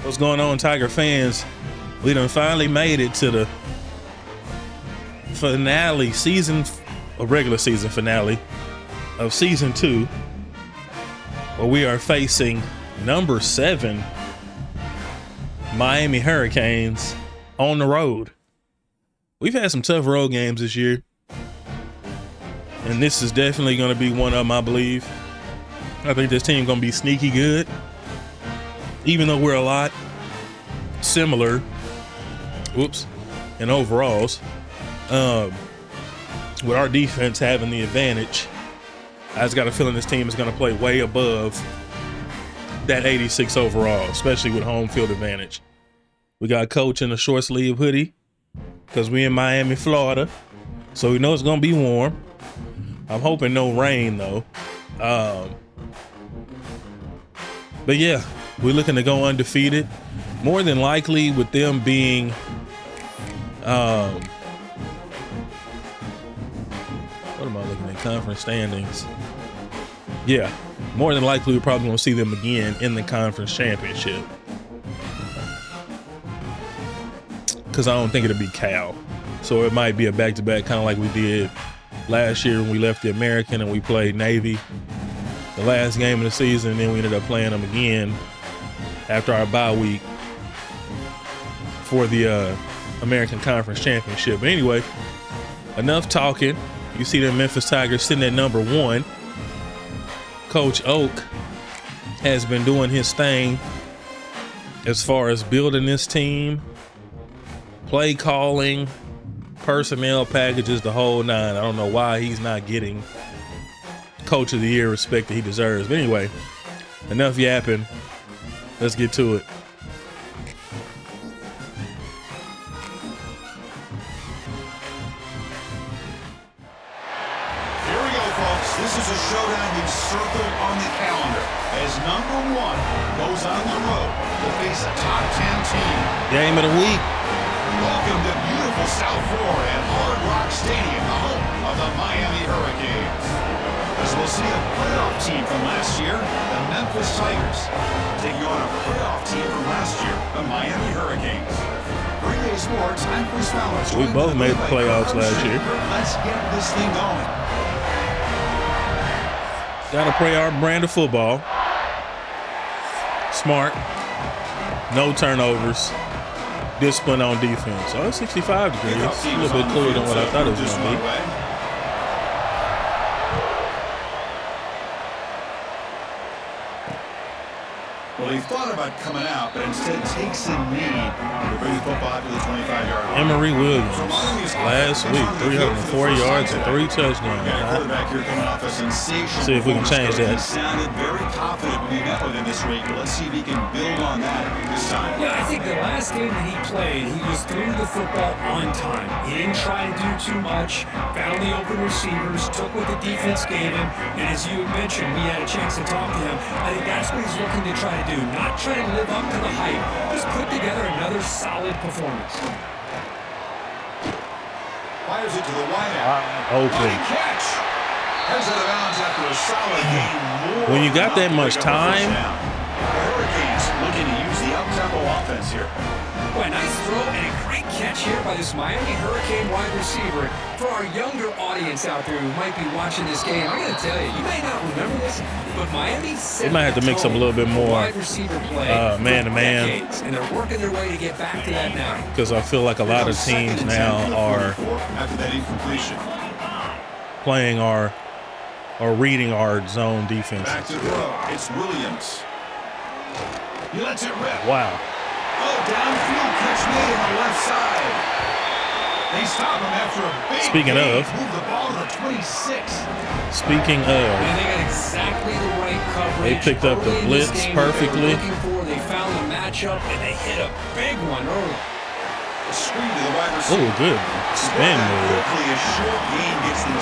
What's going on, Tiger fans? We done finally made it to the finale, a regular season finale of season 2, where we are facing number 7 Miami Hurricanes on the road. We've had some tough road games this year, and this is definitely going to be one of them, I believe. I think this team going to be sneaky good, even though we're a lot similar in overalls. With our defense having the advantage, I just got a feeling this team is going to play way above that 86 overall, especially with home field advantage. We got Coach in a short sleeve hoodie because we in Miami, Florida, so we know it's going to be warm. I'm hoping no rain though. But yeah, we're looking to go undefeated. More than likely, with them being what am I looking at? Conference standings. Yeah, more than likely we're probably going to see them again in the conference championship, because I don't think it'll be Cal. So it might be a back-to-back, kind of like we did last year when we left the American and we played Navy the last game of the season, and then we ended up playing them again after our bye week for the American Conference Championship. But anyway, enough talking. You see the Memphis Tigers sitting at number 1. Coach Oak has been doing his thing as far as building this team, play calling, personnel packages, the whole nine. I don't know why he's not getting Coach of the Year respect that he deserves. But anyway, enough yapping. Let's get to it. Here we go, folks. This is a showdown we've circled on the calendar as number 1 goes on the road to face a top 10 team. Game of the week. Welcome to beautiful South Florida and Hard Rock Stadium, the home of the Miami Hurricanes. As we'll see a playoff team from last year, the Memphis Tigers, taking on a playoff team from last year, the Miami Hurricanes. Relay Sports, I'm Chris Fowler. We both made the playoffs last year. Let's get this thing going. Gotta play our brand of football. Smart. No turnovers. Discipline on defense. Oh, it's 65 degrees. A little bit cooler than what I thought it was going to be. Well, he thought about coming out, but instead takes a knee to bring the football out to the 25-yard line. Emery Williams, last week, 304 yards and 3 touchdowns. See if we can change that. He sounded very confident when he met with him this week, but let's see if he can build on that this time. Yeah, I think the last game that he played, he just threw the football on time. He didn't try to do too much, found the open receivers, took what the defense gave him, and as you mentioned, we had a chance to talk to him. I think that's what he's looking to try to do, not try to live up to the hype, just put together another solid performance. Fires it to the wideout. Open. Catch. Heads out of bounds after a solid game. When you got that much time. The Hurricanes looking to use the up-tempo offense here. Boy, nice throw and a great catch here by this Miami Hurricane wide receiver. For our younger audience out there who might be watching this game, I'm going to tell you, you may not remember this, but Miami They might have to mix up a little bit more man-to-man. And they're working their way to get back to that now. Because I feel like a lot of teams now are after that incompletion. playing or reading our zone defense. Back to throw. It's Williams. He lets it rip. Wow. Oh, downfield catch made on the left side. They stop him after a big Speaking game. of. Move the ball to the 26. Speaking of. And they got exactly the right coverage. They picked up the blitz perfectly. They found the matchup and they hit a big one early. A screen to the wide receiver. Oh, good spin move.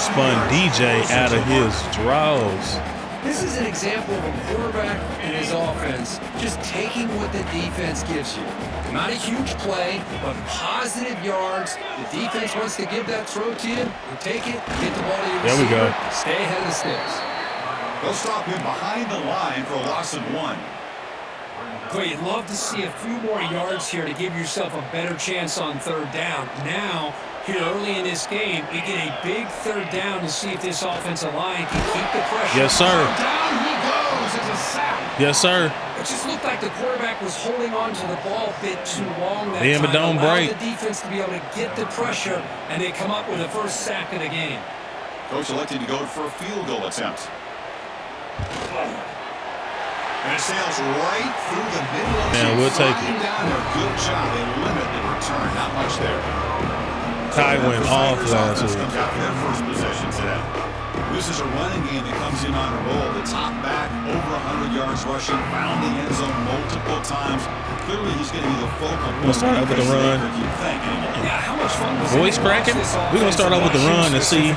Spun DJ out of his draws. This is an example of a quarterback and his offense just taking what the defense gives you. Not a huge play, but positive yards. The defense wants to give that throw to you. You take it, get the ball to your receiver. There we go. Stay ahead of the sticks. They'll stop him behind the line for a loss of 1. Boy, you'd love to see a few more yards here to give yourself a better chance on third down. Now, here early in this game, we get a big third down to see if this offensive line can keep the pressure. Yes, sir. Down he goes. It's a sack. Yes, sir. It just looked like the quarterback was holding on to the ball a bit too long that Yeah, but time. don't Allowed break. the defense to be able to get the pressure, and they come up with the first sack of the game. Coach elected to go for a field goal attempt. And it sails right through the middle of Man, we'll take it. down there. Good job. They limit the return. Not much there. Ty went off last week. Comes out for their first possession today. This is a running game that comes in on a roll. The top back, over 100 yards rushing, found the end zone multiple times. Clearly, he's going to be the focal point. We'll start off with the run. Yeah, how much fun was Voice cracking? We're going to start off with the run and see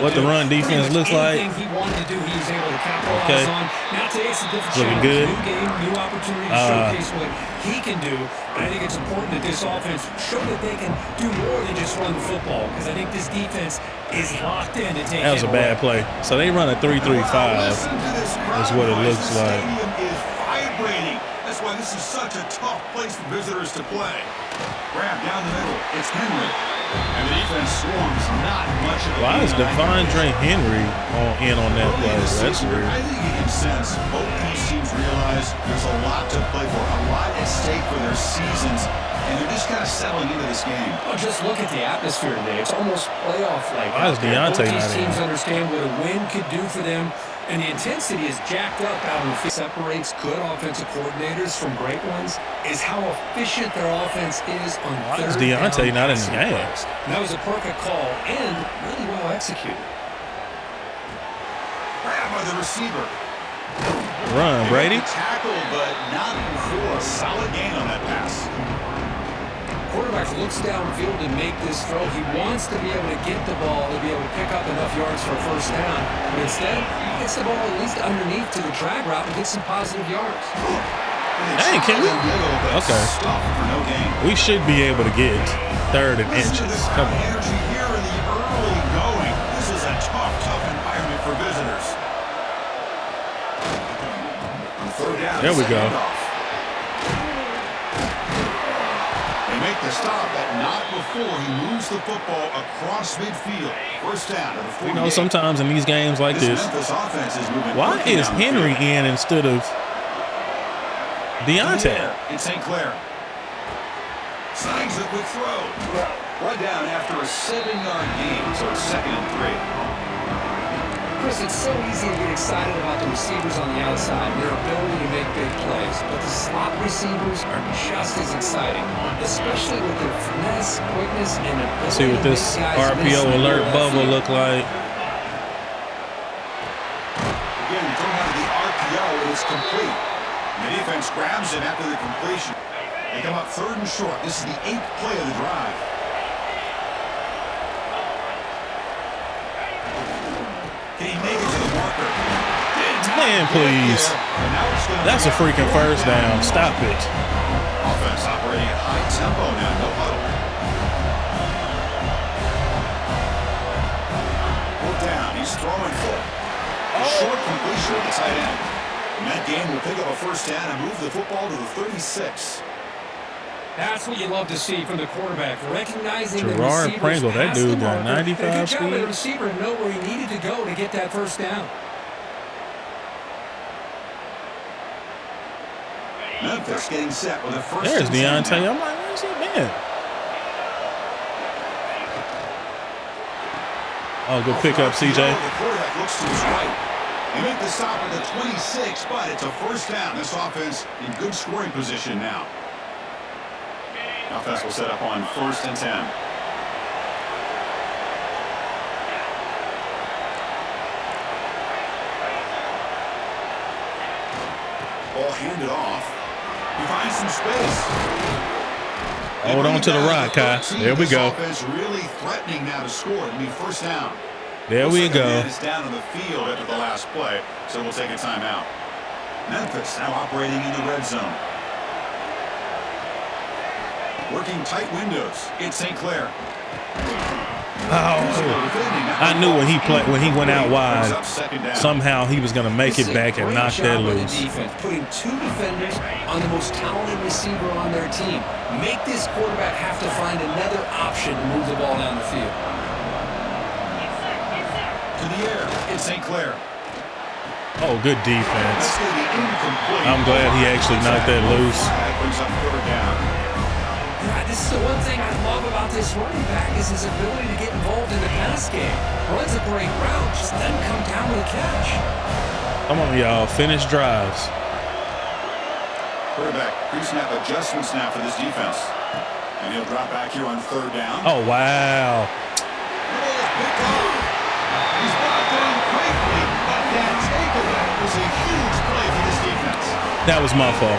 what the run defense looks like. He wanted to do, he was able to capitalize Okay. on. Now today's a different Looking challenge. good. New game, new opportunity to showcase what he can do. And I think it's important that this offense show that they can do more than just run the football, because I think this defense is locked in to take That was a bad play. So they run a 3-3-5. That's what it looks like. The stadium is vibrating. That's why this is such a tough place for visitors to play. Grab down the middle. It's Henry. And the defense swarms not much of a Why is lead. Devondre Henry on that Early play? in the That's season, weird. I think you can sense both these teams realize there's a lot to play for, a lot at stake for their seasons, and they're just kind of settling into this game. Oh, just look at the atmosphere today. It's almost playoff-like. Why is Deontay Both not these teams in? understand what a win could do for them, and the intensity is jacked up out in the field. Separates good offensive coordinators from great ones is how efficient their offense is on Why is third Deontay down not in the passing game? plays. And that was a perfect call and really well executed. Grab by the receiver. Run, Brady. Tackle, but not before a solid gain on that pass. Quarterback looks downfield to make this throw. He wants to be able to get the ball to be able to pick up enough yards for a first down. But instead, he gets the ball at least underneath to the drag route and gets some positive yards. Hey, can we? Okay. For no gain. We should be able to get third and Listen to inches. this Come crowd on. energy here in the early going. This is a tough environment for visitors. On third down, There we it's a go. handoff. They make the stop, but not before he moves the football across midfield. First down to the 48. You know, sometimes in these games like this, Memphis offense is moving why quickly is down the Henry field. in instead of Deontay? In St. Clair. Signs a quick throw. Run down after a 7-yard gain, so it's 2nd and 3. Chris, it's so easy to get excited about the receivers on the outside and their ability to make big plays, but the slot receivers are just as exciting, especially with their finesse, quickness, and ability See what to this make guys miss RPO in the alert middle of bubble the look like. Again, you don't have the RPO, it's complete. The defense grabs it after the completion. They come up 3rd and short. This is the 8th play of the drive. Can he make it to the marker? Man, please. That's a freaking first down. Stop it. Offense operating at high tempo now. No huddle. Pulled down. He's throwing for it. A short completion at the tight end. And that game will pick up a first down and move the football to the 36. That's what you love to see from the quarterback, recognizing the Gerard receivers Pringle, that past dude the got marker. 95 Good job by the speed. receiver to know where he needed to go to get that first down. Memphis getting set with a first There's and 10 Deontay. now. I'm like, where's he been? Oh, good pickup, CJ. The quarterback looks to his right. They make the stop at the 26, but it's a first down. This offense in good scoring position now. Offense will set up on 1st and 10. Ball handed off. He finds some space. Hold on to the rock, Kai. There we go. This offense really threatening now to score. It'll be first down. There we Looks like a go. man is down on the field after the last play, so we'll take a timeout. Memphis now operating in the red zone. Working tight windows. It's St. Clair. I knew when he went out wide, somehow he was going to make it back and knock that loose. Defense, putting two defenders on the most talented receiver on their team. Make this quarterback have to find another option to move the ball down the field. To the air, it's St. Clair. Oh, good defense. I'm glad he actually knocked that loose. Brings up third down. This is the one thing I love about this running back is his ability to get involved in the pass game. Runs a great route, just doesn't come down with a catch. Come on, y'all. Finish drives. Quarterback, pre-snap adjustments now for this defense. And he'll drop back here on third down. Oh, wow. He's brought down quickly, but that takeaway was a huge play for this defense. That was my fault.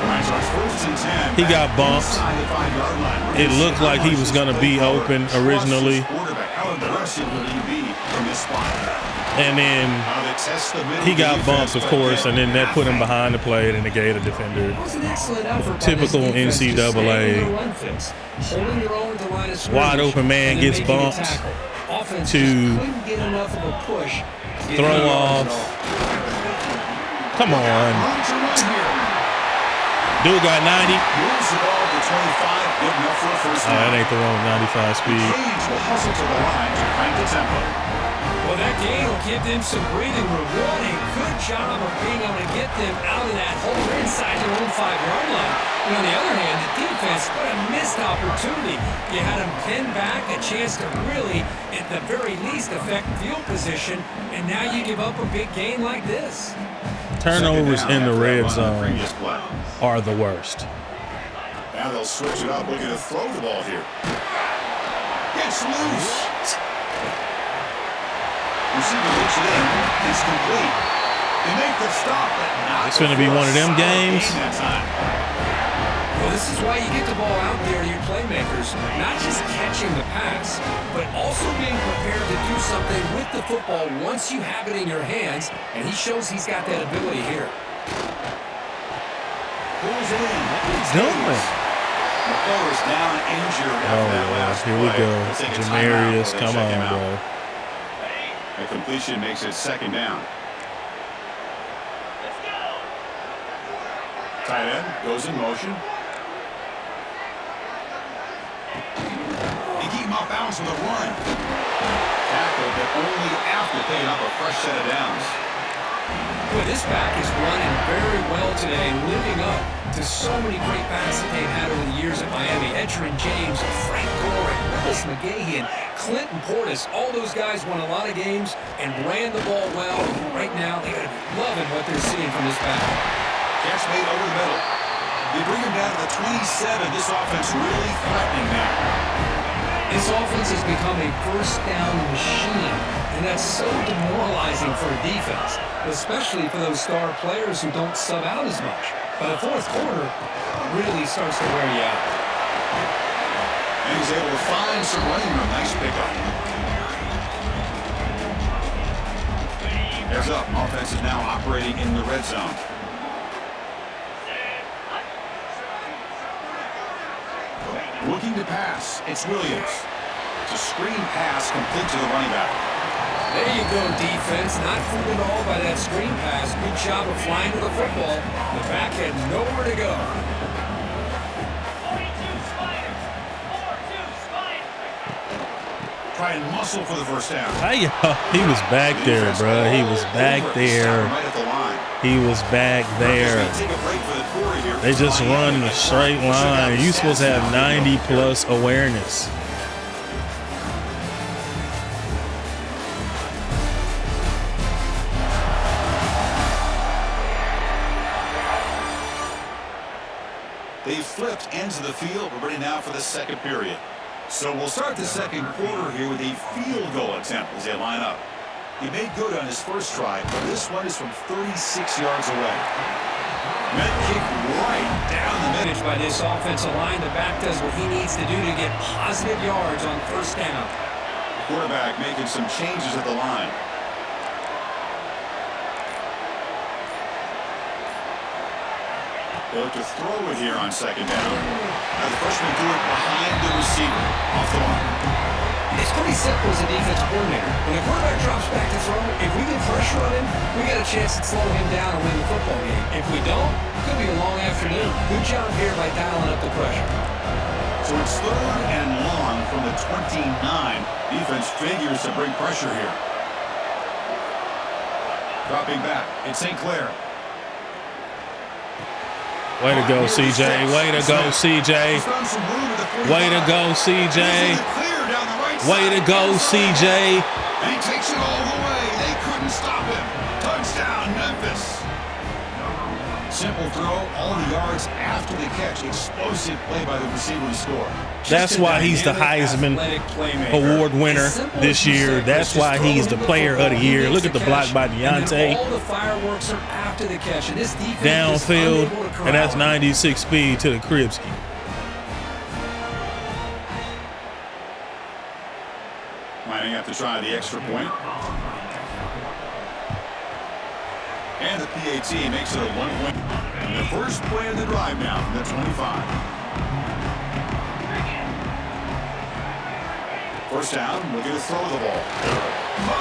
He got bumped. It looked like he was going to be open originally. And then he got bumped, of course, and then that put him behind the play and negated the defender. Typical NCAA. Wide open man gets bumped to throw off. Come on. Dude got 90. That ain't the wrong 95 speed. Well, that gain will give them some breathing room. What a good job of being able to get them out of that hole inside their own 5-yard line. And on the other hand, the defense, what a missed opportunity. You had them pinned back, a chance to really, at the very least, affect field position, and now you give up a big gain like this. Turnovers in the red zone are the worst. Now they'll switch it up, looking to throw the ball here. Gets loose. Receiver looks it in. It's complete. They make the stop, but not. It's going to be one of them games. Well, this is why you get the ball out there to your playmakers, not just catching the pass, but also being prepared to do something with the football once you have it in your hands, and he shows he's got that ability here. Pulls it in. What's he doing? McCullers down injured after that last here we play. go. Let's take a Jamarius, timeout. come on, bro. A completion makes it second down. Tight end goes in motion. They keep him off balance with a run. Tackle, but only after picking up a fresh set of downs. Boy, this back is running very well today, living up to so many great backs that they've had over the years at Miami. Edgerrin James, Frank Gore, Willis McGahee, and Clinton Portis. All those guys won a lot of games and ran the ball well. Right now, they got to be loving what they're seeing from this back. Catch made over the middle. They bring him down to the 27. This offense really threatening now. This offense has become a first down machine, and that's so demoralizing for a defense, especially for those star players who don't sub out as much. By the fourth quarter, really starts to wear you out. And he's able to find some running room. Nice pickup. Heads up. Offense is now operating in the red zone. Looking to pass. It's Williams. It's a screen pass complete to the running back. There you go, defense. Not fooled at all by that screen pass. Good job of flying to the football. The back had nowhere to go. Try and muscle for the first down. Hey, he was back there, bro. He was back there. He was back there. They just run a straight line. You're supposed to have 90-plus awareness. They flipped ends of the field. We're ready now for the second period. So we'll start the second quarter here with a field goal attempt as they line up. He made good on his first try, but this one is from 36 yards away. Met kick right down the middle. By this offensive line, the back does what he needs to do to get positive yards on first down. Quarterback making some changes at the line. They look to throw it here on second down. Now the freshman threw it behind the receiver. Off the line. It's pretty simple as a defense coordinator. When the quarterback drops back to throw, if we get pressure on him, we got a chance to slow him down and win the football game. If we don't, it could be a long afternoon. Good job here by dialing up the pressure. So it's 3rd and long from the 29. Defense figures to bring pressure here. Dropping back, it's St. Clair. Way to go, CJ. Way to go, CJ. Way to go, CJ. Way to go, CJ. And he takes it all the way. They couldn't stop him. Touchdown, Memphis. Simple throw, all the yards after the catch. Explosive play by the receiver to score. That's why he's the Heisman Award winner this year. That's why he's the player of the year. Look at the block by Deontay. All the fireworks are after the catch. And this defense Downfield, and that's 96 speed to the Kribski. Lining up to try the extra point. And the PAT makes it a 1-point. The first play of the drive now from the 25. First down, looking to throw the ball.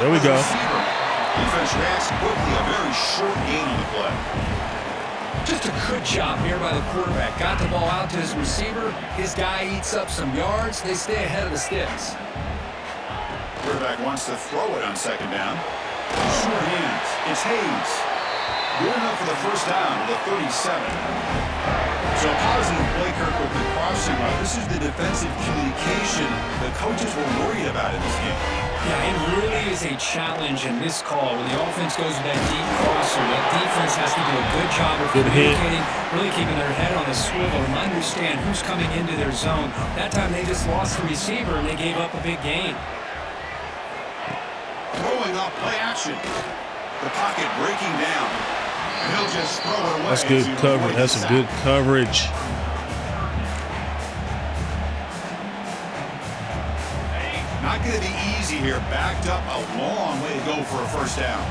There we go. Defense reacts quickly, a very short gain on the play. Just a good job here by the quarterback. Got the ball out to his receiver. His guy eats up some yards. They stay ahead of the sticks. Quarterback wants to throw it on 2nd down. Short hands. It's Hayes. Good enough for the first down to the 37. So positive play, Kirk, with the crossing route. This is the defensive communication the coaches were worried about in this game. Yeah, it really is a challenge in this call when the offense goes with that deep crosser. That defense has to do a good job of communicating, really keeping their head on a swivel and understand who's coming into their zone. That time they just lost the receiver and they gave up a big gain. Throwing off play action. The pocket breaking down. He'll just throw it away. That's good coverage. That's some good coverage. Not going to be easy here. Backed up a long way to go for a first down.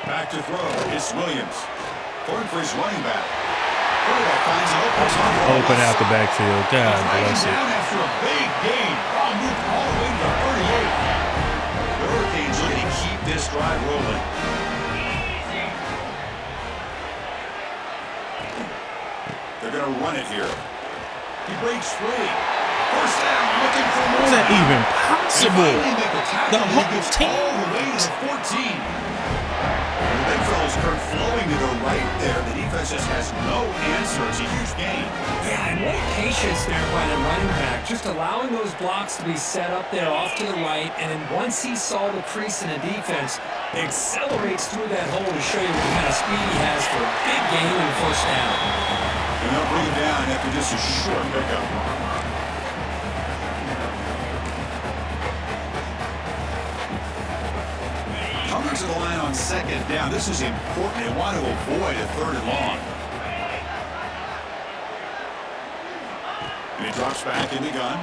Back to throw. It's Williams. Going for his running back. Quarterback finds an Open out the backfield. God bless it. Down after a big gain. Ball moved all the way to the 38. The Hurricanes looking to keep this drive rolling. They're going to run it here. He breaks free. First down, looking for more. Is that even possible? The whole team all the way to the 14. The big fellas Kirk flowing to the right there. The defense just has no answer. It's a huge gain. Yeah, and what patience there by the running back. Just allowing those blocks to be set up there off to the right, and then once he saw the crease in the defense, accelerates through that hole to show you what kind of speed he has for a big gain and first down. And they'll bring it down after just a short pickup. Coming to the line on 2nd down. This is important. They want to avoid a 3rd and long. And he drops back in the gun.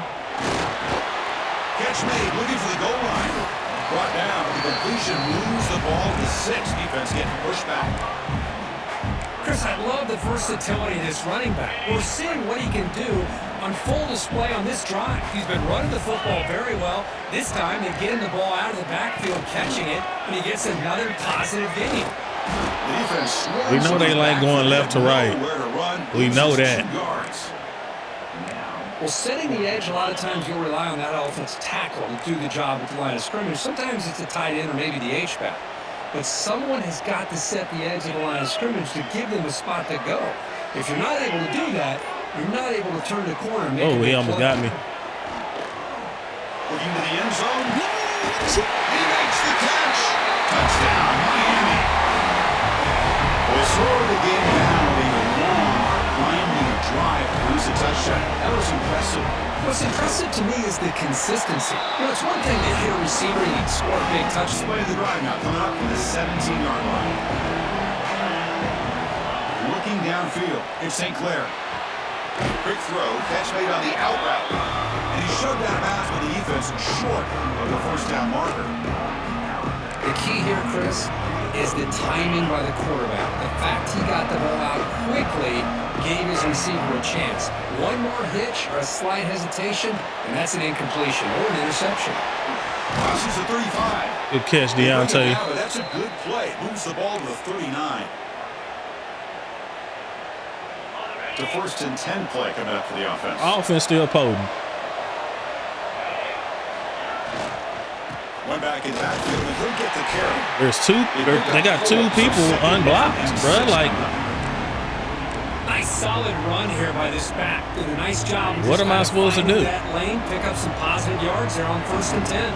Catch made, looking for the goal line. Brought down. The completion moves the ball to 6. Defense getting pushed back. Chris, I love the versatility of this running back. We're seeing what he can do on full display on this drive. He's been running the football very well. This time, they get him the ball out of the backfield, catching it, and he gets another positive gain. We know they like going left to right. We know that. Well, setting the edge, a lot of times you'll rely on that offensive tackle to do the job at the line of scrimmage. Sometimes it's a tight end or maybe the H-back. But someone has got to set the edge of the line of scrimmage to give them a spot to go. If you're not able to do that, you're not able to turn the corner and make a big he almost got me. Looking to the end zone. He makes the catch. Touchdown, Miami. They slow the game down with a long, winding drive to lose a touchdown. That was impressive. What's impressive to me is the consistency. You know, it's one thing to hit a receiver and he'd score a big touchdown. Display of the drive now, coming up from the 17-yard line. Looking downfield, it's St. Clair. Quick throw, catch made on the out route. And he shoved out of bounds with the defense short of the first down marker. The key here, Chris, is the timing by the quarterback. The fact he got the ball out quickly gave his receiver a chance. One more hitch or a slight hesitation, and that's an incompletion or an interception. Crosses the 35. Good catch, Deontay. That's a good play. Moves the ball to the 39. The 1st and 10 play coming up for the offense. Offense still potent. Went back in the backfield and he'll get the carry. There's they got 2 people unblocked, bro. Like, nice solid run here by this back. Did a nice job. What am I supposed to do? That lane, pick up some positive yards there on 1st and 10.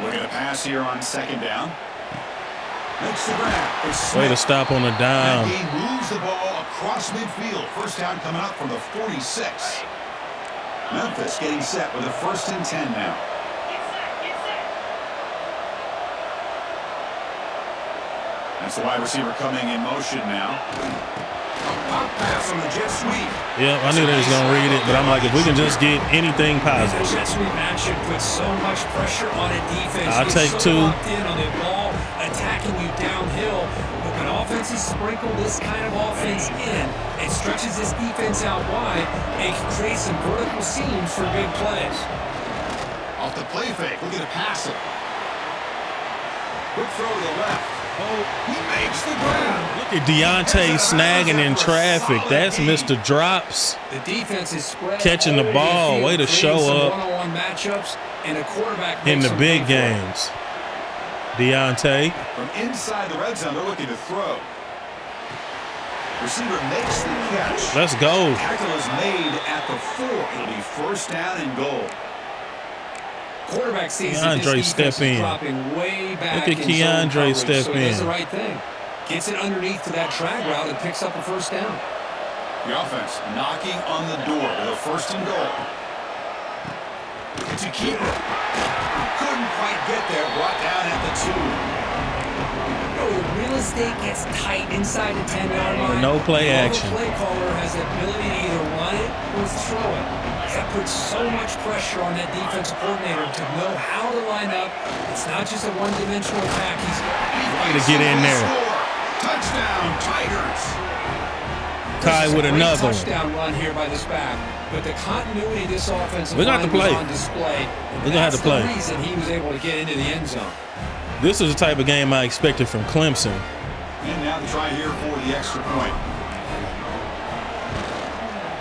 Looking to pass here on 2nd down. Makes the grab. Way to stop on the dime. He moves the ball across midfield. 1st down coming up from the 46. Memphis getting set with a 1st and 10 now. That's the wide receiver coming in motion now. A pop pass on the jet sweep. Yeah, I knew they was going to read it, but I'm like, if we can just get anything positive. The jet sweep action puts so much pressure on a defense. I'll take so 2. Locked in on the ball, attacking you downhill. But when offenses sprinkle this kind of offense in, it stretches this defense out wide and can create some vertical seams for big plays. Off the play fake, looking to pass it. Quick throw to the left. Oh, he makes the grab. Look at Deontay snagging in traffic. That's Mr. Drops. The defense is spread Catching the ball. Way to show up one-on-one matchups, and a quarterback in the makes big them games. Deontay. From inside the red zone, they're looking to throw. Receiver makes the catch. Let's go. Tackle is made at the 4. It'll be 1st down and goal. Quarterback sees Keandre step in. Dropping way back. Look at Keandre step so he does in. the right thing. Gets it underneath to that drag route and picks up a 1st down. The offense knocking on the door with a 1st and goal. It's a keeper. Couldn't quite get there. Brought down at the 2. Real estate gets tight inside the 10-yard line. No play action. The play caller has the ability to either run it or throw it. That puts so much pressure on that defensive coordinator to know how to line up. It's not just a one-dimensional attack. He's to get in there. Touchdown, Tigers. Kai with another one. Touchdown run here by this back. But the continuity of this offensive We're gonna have to line play. was on display. We're gonna have to play. That's the reason he was able to get into the end zone. This is the type of game I expected from Clemson. And now they try here for the extra point.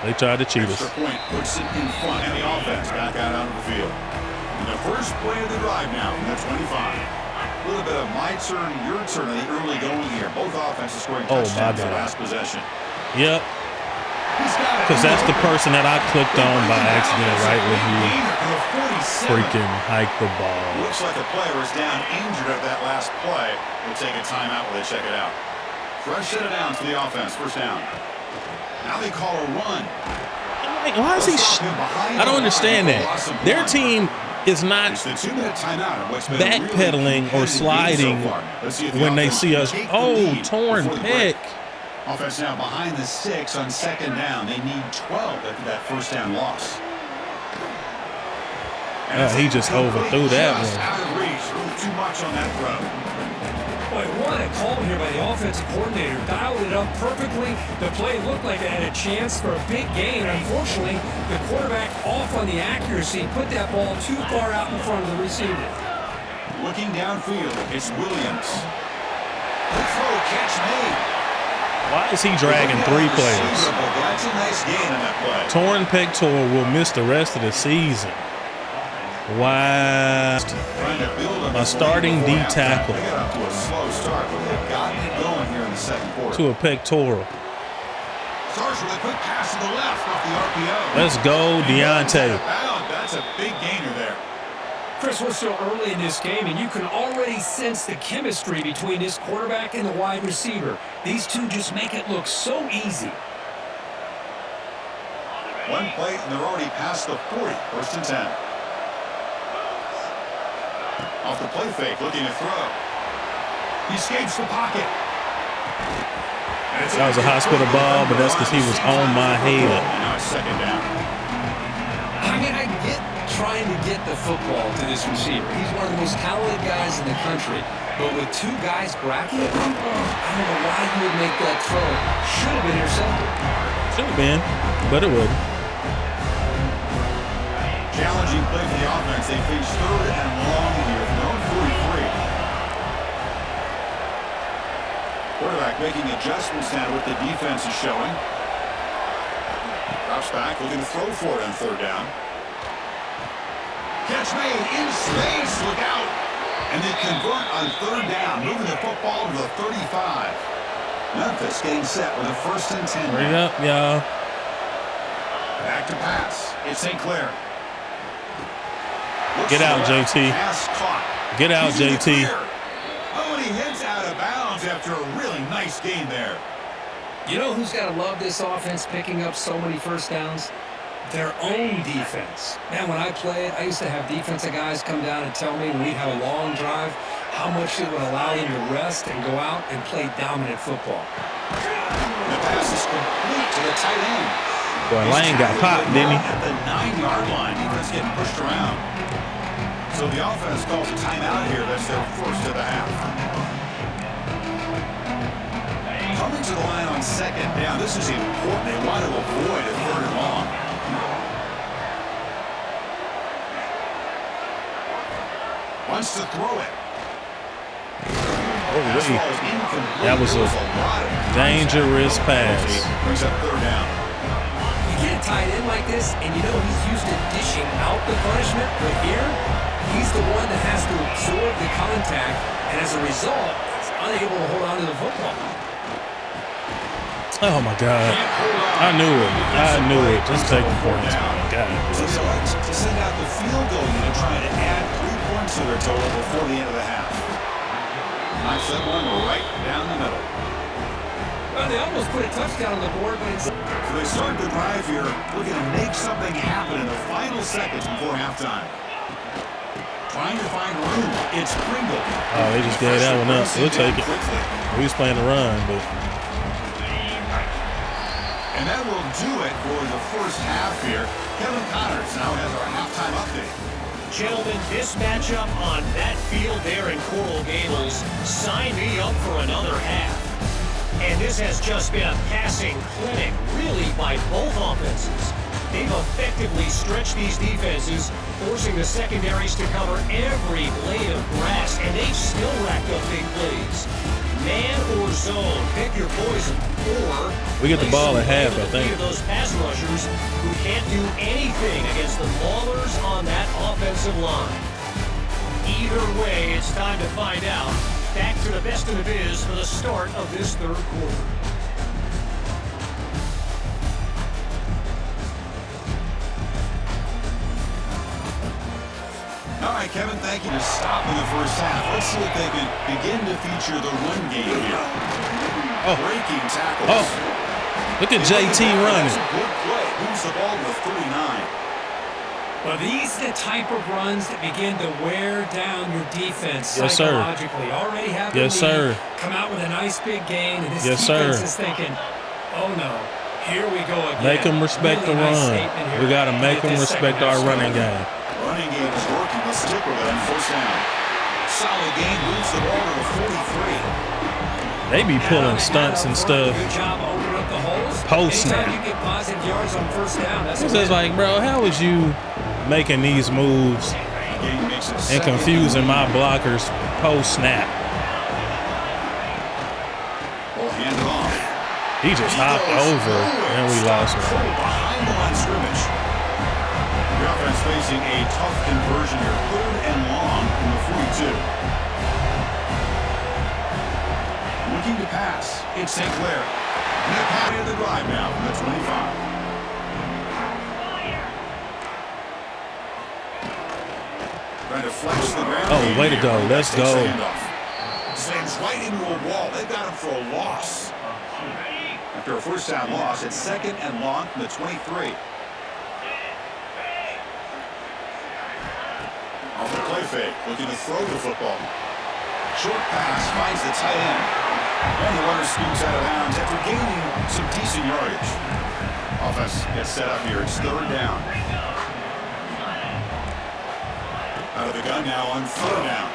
They tried to cheat us. Extra point puts it in front, and the offense back out onto the field. And the first play of the drive now from the 25. A little bit of my turn, your turn in the early going here. Both offenses scoring touchdowns the last possession. Yep. Because that's the person that I clicked on by accident right when he freaking hiked the ball. Looks like a player is down injured at that last play. We'll take a timeout while they check it out. Fresh set of downs for the offense. 1st down. Now they call a run. Why is he? I don't understand that. Their team is not backpedaling or sliding when they see us. Oh, torn pec. Offense now behind the 6 on 2nd down. They need 12 after that 1st down loss. He just overthrew that one. Out of reach. Too much on that throw. Boy, what a call here by the offensive coordinator. Dialed it up perfectly. The play looked like it had a chance for a big gain. Unfortunately, the quarterback off on the accuracy, put that ball too far out in front of the receiver. Looking downfield, it's Williams. The throw, catch made. Why is he dragging 3 players? That's a nice gain on that play. Torn pectoral will miss the rest of the season. Wow. My starting D tackle They got off to a slow start, but they've gotten it going here in the 2nd quarter. to a pectoral. Starts with a quick pass to the left off the RPO. Let's go, Deontay. That's a big gainer there. Chris, we're still early in this game, and you can already sense the chemistry between this quarterback and the wide receiver. These two just make it look so easy. One play, and they're already past the 40. 1st and 10. Off the play fake, looking to throw. He escapes the pocket. That was a hospital ball, but that's because he was on my head. Now it's 2nd down. I mean, I get trying to get the football to this receiver. He's one of the most talented guys in the country. But with two guys bracketing him, I don't know why he would make that throw. Should have been intercepted. Should have been, but it wouldn't. Challenging play for the offense. They face 3rd and long here from their own 43. Quarterback making adjustments now with the defense is showing. Drops back, looking to throw for it on 3rd down. Catch made in space. Look out. And they convert on 3rd down, moving the football to the 35. Memphis getting set with a 1st and 10. Hurry up, y'all. Back to pass. It's St. Clair. Get out, JT. Pass caught. Get out, JT. Oh, and he heads out of bounds after a really nice game there. You know who's got to love this offense picking up so many first downs? Their own defense. Man, when I played, I used to have defensive guys come down and tell me when we had a long drive how much it would allow them to rest and go out and play dominant football. The pass is complete to the tight end. Boy, Lane got popped, didn't he? At the 9-yard line, defense getting pushed around. So the offense calls a timeout here. That's their 1st of the half. Coming to the line on 2nd down. This is important. They want to avoid a 3rd and long. Wants to throw it. Oh, wait. That was a dangerous pass. Brings up 3rd down. You get a tight end like this, and you know he's used to dishing out the punishment, but here, he's the one that has to absorb the contact, and as a result, he's unable to hold on to the football. Oh, my God. I knew it. I knew it. Just take the points. God. So they elect to send out the field goal unit, trying to add 3 points to their total before the end of the half. Knocks that one right down the middle. Well, they almost put a touchdown on the board, but it's... So they start the drive here, looking to make something happen in the final seconds before halftime. Trying to find room. It's Pringle. Oh, they just gave that one up. We'll take it. We was playing the run, but... And that will do it for the first half here. Kevin Connors now has our halftime update. Gentlemen, this matchup on that field there in Coral Gables, sign me up for another half. And this has just been a passing clinic, really, by both offenses. They've effectively stretched these defenses, forcing the secondaries to cover every blade of grass, and they've still racked up big plays. Man or zone, pick your poison. Or we get the ball at half, I think. Those pass rushers who can't do anything against the maulers on that offensive line. Either way, it's time to find out. Back to the best in the biz for the start of this 3rd quarter. All right, Kevin, thank you to stop in the first half. Let's see if they can begin to feature the run game here. Oh. Breaking tackles. Oh, look at JT running. That's a good play. Moves the ball to 39. Well, these are the type of runs that begin to wear down your defense Yes, sir. psychologically. Already have Yes, sir. come out with a nice big gain, and this Yes, defense sir. is thinking, oh no, here we go again. Make them respect Really the nice run. statement here We got to make get them this respect second our half running started. game. Running game is working. Let's stick with it on 1st down. Solid gain. Moves the ball to the 43. They be pulling stunts and stuff. Good job opening up the holes. Post Anytime snap. you get positive yards on 1st down, that's It's just like, bro, how is you making these moves Game makes it and 2nd confusing my blockers post snap? We'll hand it off. He just hopped over and we lost him. Behind the line of scrimmage. The offense facing a tough conversion here. 3rd and long from the 42. Looking to pass. It's St. Clair. And they're patting the drive now from the 25. Trying to flex the ground. Oh, way to go. Let's go. Slams right into a wall. They've got him for a loss. After a 1st down loss, it's 2nd and long from the 23. Off the play fake, looking to throw the football. Short pass finds the tight end. And the runner scoots out of bounds after gaining some decent yardage. Offense gets set up here. It's 3rd down. Out of the gun now on 3rd down.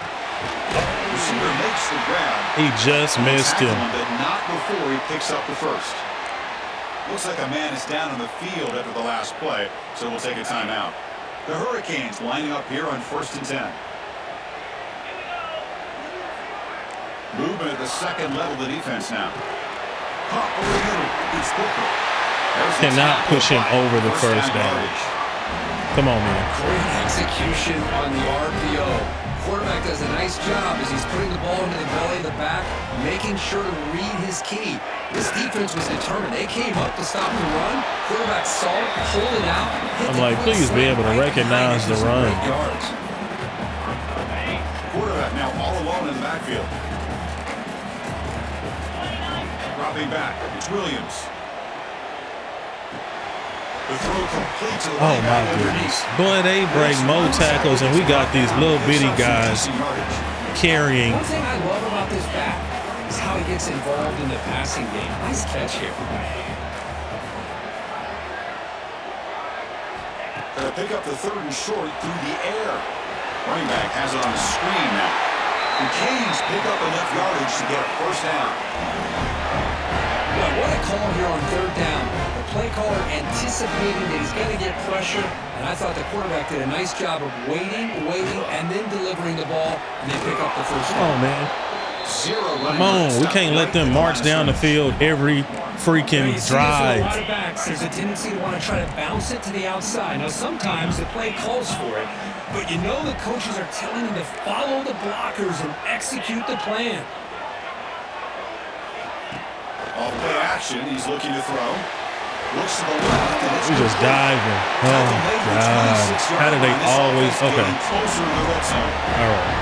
Receiver makes the grab. He just missed him. But not before he picks up the first. Looks like a man is down on the field after the last play, so we'll take a timeout. The Hurricanes lining up here on 1st and 10. Movement at the second level of the defense now. Pop over the middle. It's Booker. Cannot push him over the first down. Come on, man. Great execution on the RPO. Quarterback does a nice job as he's putting the ball into the belly of the back, making sure to read his key. This defense was determined. They came up to stop the run. Quarterback saw it, pulled it out. I'm like, please be able to recognize the run. Quarterback now all alone in the backfield. Dropping back. It's Williams. The throw complete to the Oh my goodness. Boy, they break more tackles and we got these little bitty guys carrying. One thing I love about this back is how he gets involved in the passing game. Nice catch here. Gonna pick up the 3rd and short through the air. Running back has it on the screen now. The Canes pick up enough yardage to get a 1st down. Well, what a call here on 3rd down. The play caller anticipating that he's going to get pressure, and I thought the quarterback did a nice job of waiting, and then delivering the ball, and they pick up the 1st down. Come on, man. Come on, we can't let them march down the field every freaking drive. A lot of backs, there's a tendency to want to try to bounce it to the outside. Now, sometimes the play calls for it, but you know the coaches are telling them to follow the blockers and execute the plan. Off play action, he's looking to throw. Looks to the left, and it's We just diving. Oh, God. How do they always... Okay. All right.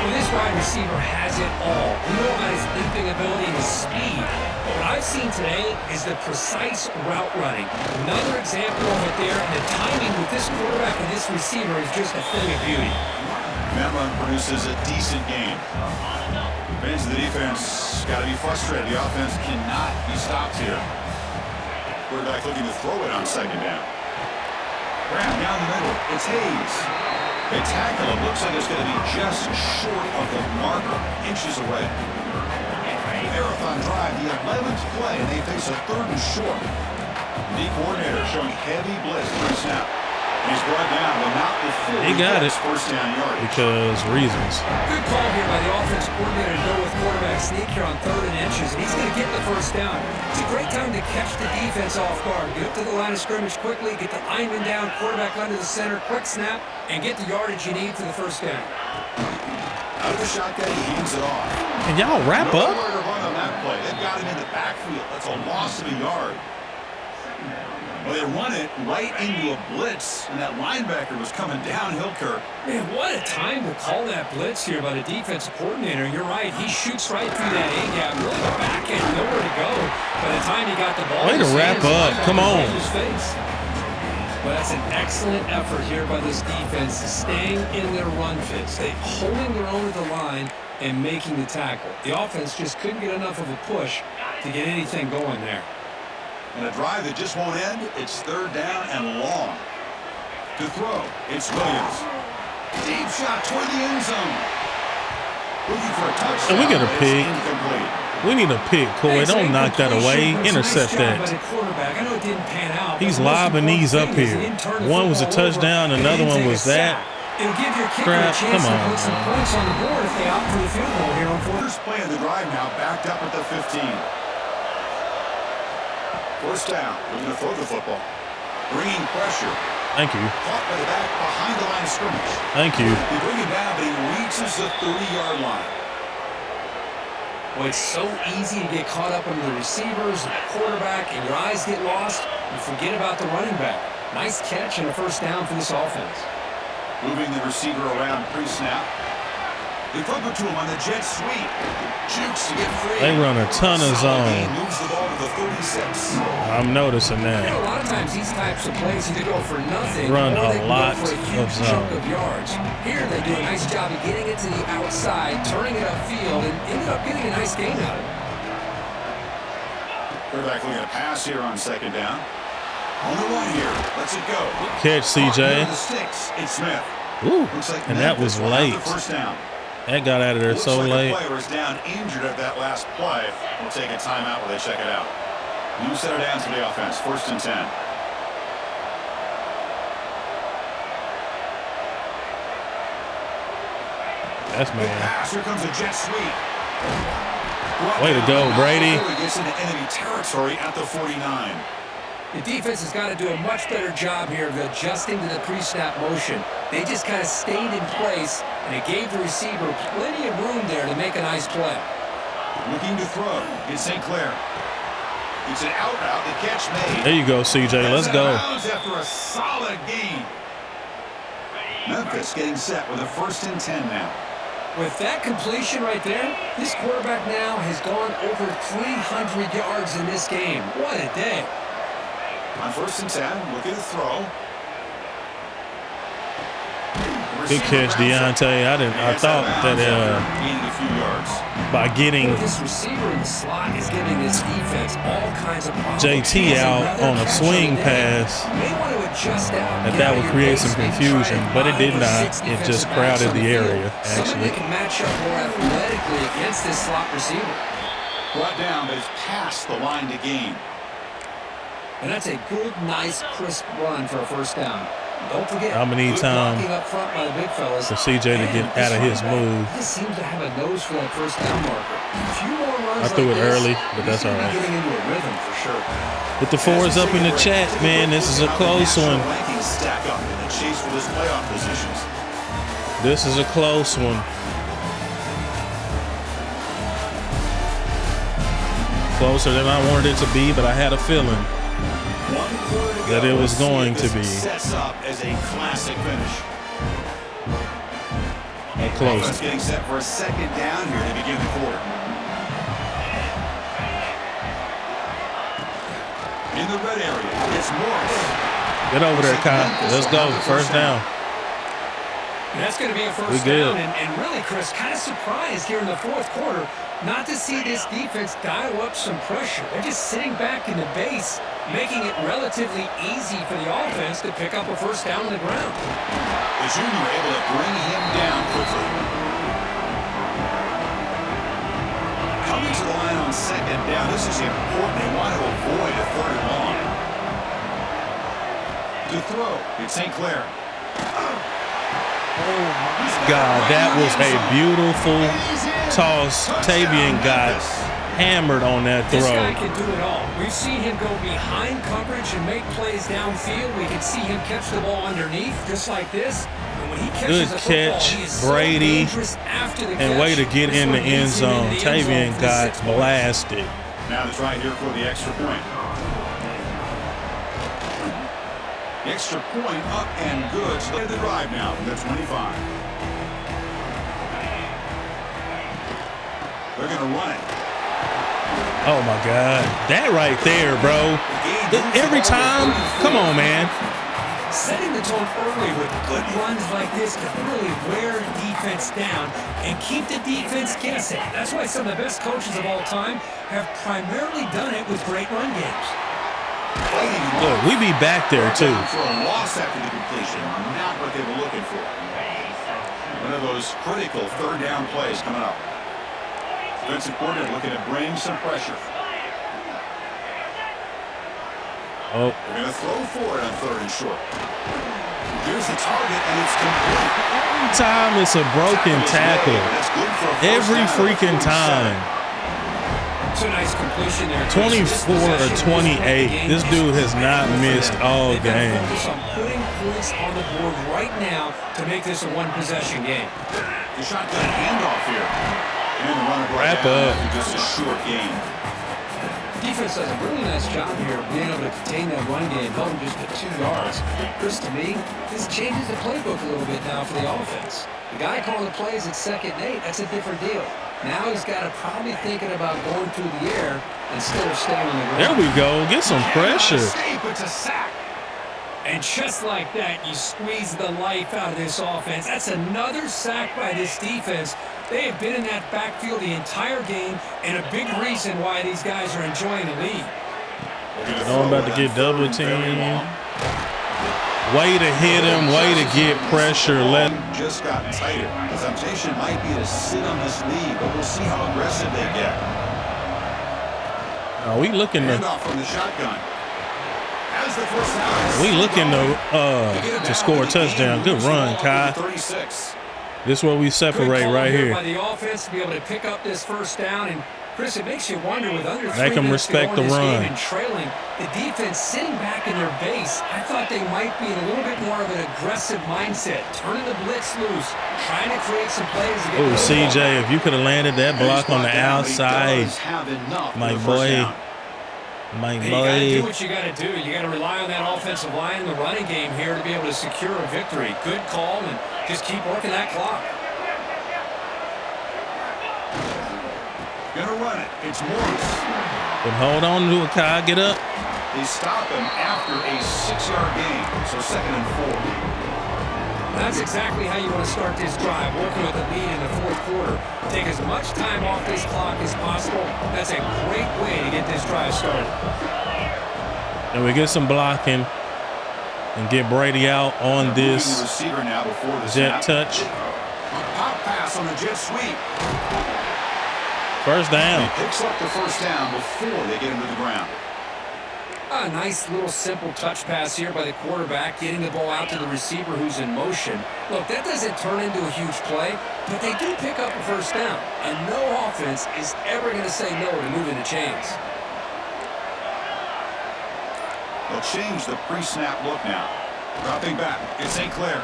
Well, this wide receiver has it all. We know about his leaping ability and his speed. But what I've seen today is the precise route running. Another example of it there, and the timing with this quarterback and this receiver is just a thing of beauty. That run produces a decent game. Fans of the defense got to be frustrated. The offense cannot be stopped here. Quarterback looking to throw it on 2nd down. Grab down the middle. It's Hayes. They tackle him. Looks like it's going to be just short of the marker, inches away. Marathon drive, the 11th play, and they face a 3rd and short. The coordinator showing heavy blitz through snap. He's brought down, but not before he got it 1st down yardage. because reasons. Good call here by the offense coordinator to go with quarterback sneak here on 3rd and inches, and he's going to get the 1st down. It's a great time to catch the defense off guard. Get up to the line of scrimmage quickly, get the lineman down, quarterback under the center, quick snap, and get the yardage you need for the 1st down. Out of the shotgun, he hands it off. Can y'all wrap up? Nowhere to run on that play. They've got him in the backfield. That's a loss of a yard. Well, they run it right into a blitz, and that linebacker was coming downhill, Kirk. Man, what a time to call that blitz here by the defensive coordinator. You're right. He shoots right through that A-gap. Really the back end, nowhere to go. By the time he got the ball, Way to wrap up. Come on. But that's an excellent effort here by this defense, staying in their run fits. They holding their own at the line and making the tackle. The offense just couldn't get enough of a push to get anything going there. And a drive that just won't end. It's 3rd down and long. To throw, it's Williams. Deep shot toward the end zone. Looking for a touchdown. And we get a pick. Incomplete. We need a pick, Corey. Don't knock that away. Intercept that. He's lobbing these up here. One was a touchdown. Another one was that. It'll give your kicker a chance to put some points on the board if they opt for the field goal here on 4th. Play of the drive now, backed up at the 15. 1st down. We're going to throw the football. Bringing pressure. Thank you. Caught by the back behind the line of scrimmage. Thank you. They bring him down, but he reaches the 30-yard line. Well, it's so easy to get caught up under the receivers and the quarterback, and your eyes get lost. You forget about the running back. Nice catch and a 1st down for this offense. Moving the receiver around pre-snap. They flip it to him on the jet sweep. Jukes to get free. They run a ton of zone. Moves the ball to the 36. I'm noticing that. You know, a lot of times these types of plays either go for nothing Run or a they can lot go for a huge of zone. chunk of yards. Here they do a nice job of getting it to the outside, turning it upfield, and ended up getting a nice gain out of it. Quarterback looking at a pass here on 2nd down. On the run here. Let's it go. Catch, CJ. The sticks. It's Smith. Ooh, Looks like and that was Memphis will have late. the first down. That got out of there Looks so like late. a player is down injured at that last play. We'll take a timeout while they check it out. New set of downs for the offense. 1st and 10. That's man. Pass. Here comes a jet sweep. Way to go, Brady. Before he gets into enemy territory at the 49. The defense has got to do a much better job here of adjusting to the pre-snap motion. They just kind of stayed in place, and it gave the receiver plenty of room there to make a nice play. Looking to throw. It's St. Clair. It's an out route. The catch made. There you go, CJ. Let's go. After a solid gain. Memphis getting set with a 1st and 10 now. With that completion right there, this quarterback now has gone over 300 yards in this game. What a day. On 1st and 10, looking to throw. Good catch, Deontay. I thought that gaining a few yards. by getting This receiver in the slot is giving this defense all kinds of problems. JT out on a swing pass, that would create some confusion, but it did not. It just crowded the area, actually. They can match up more athletically against this slot receiver. Brought down, but it's past the line to gain. And that's a good, nice, crisp run for a 1st down. Don't forget, I'm gonna need time blocking up front by the big fellas. for CJ to get out of his move. He just seems to have a nose for that 1st down marker. A few more runs I threw like it this, early, but that's all right. Getting into a rhythm for sure. With the 4s up in the chat, man, this is a close one. Rankings stack up in the chase for those playoff positions. This is a close one. Closer than I wanted it to be, but I had a feeling that it was going to be. Sets up as a classic finish. Close. Offense getting set for a 2nd down here to begin the quarter. In the red area, it's Morris. Get over there, Kyle. Let's go. 1st down. That's going to be a 1st good. down, and really, Chris, kind of surprised here in the 4th quarter not to see this defense dial up some pressure. They're just sitting back in the base, making it relatively easy for the offense to pick up a 1st down on the ground. The junior able to bring him down quickly. Coming to the line on 2nd down, this is important. They want to avoid a 3rd and long. To throw, it's St. Clair. God, that was a beautiful toss. Tavian got hammered on that This guy throw. can do it all. We've seen him go behind coverage and make plays downfield. We can see him catch the ball underneath, just like this. And when he catches Good the football, catch, he is so Brady. dangerous after the And catch. way to get This in the one end leads him zone. into the end zone Tavian for the got 6 points. blasted. Now the try here for the extra point. The extra point up and good. So they're the drive now from the 25. They're going to run it. Oh my God. That right there, bro. Every time. Come on, man. Setting the tone early with good runs like this can really wear defense down and keep the defense guessing. That's why some of the best coaches of all time have primarily done it with great run games. Look, we be back there too. For a loss after the completion, not what they were looking for. One of those critical 3rd down plays coming up. Defensive coordinator looking to bring some pressure. Oh, They're going to throw for it on 3rd and short. Here's the target, and it's complete. every time it's a broken tackle. That's good for a first Every down. freaking time. It's a nice completion there. 24 or 28. This dude has not missed all They've got to game. focus on putting points on the board right now to make this a one-possession game. The shotgun handoff here. And the runner brought Wrap down up. after just a short gain. Defense does a really nice job here of being able to contain that run game, held them just to 2 yards. Chris, to me, this changes the playbook a little bit now for the offense. The guy calling the plays at 2nd and 8, that's a different deal. Now he's got to probably thinking about going through the air instead of staying on the ground. There we go. Get some pressure. Escape, it's a sack. And just like that, you squeeze the life out of this offense. That's another sack by this defense. They have been in that backfield the entire game, and a big reason why these guys are enjoying the lead. I'm about to get double teamed. Way to hit him, way to get pressure. Just got tighter. The temptation might be to sit on this lead, but we'll see how aggressive they get. Are we looking Handoff from the shotgun. Has the first down. We looking to score a touchdown. Good run, Kai. 36. This is where we separate right here. By the offense to be able to pick up this first down, and Chris, it makes you wonder with under 3 Make them minutes to go respect in the this run. game and trailing, the defense sitting back in their base. I thought they might be in a little bit more of an aggressive mindset, turning the blitz loose, trying to create some plays. Oh, CJ, if you could have landed that block on the outside, my boy. My You got to do what you got to do. You got to rely on that offensive line in the running game here to be able to secure a victory. Good call, and just keep working that clock. Gonna run it. It's Morris. But hold on to it, Kai. Get up. They stop him after a 6-yard gain, so 2nd and 4. That's exactly how you want to start this drive, working with the lead in the fourth quarter. Take as much time off this clock as possible. That's a great way to get this drive started. And we get some blocking and get Brady out on this jet touch. Pop pass on the jet sweep. First down. He picks up the first down before they get him to the ground. A nice little simple touch pass here by the quarterback, getting the ball out to the receiver who's in motion. Look, that doesn't turn into a huge play, but they do pick up a first down, and no offense is ever going to say no to moving the chains. They'll change the pre-snap look now. Dropping back, it's St. Clair.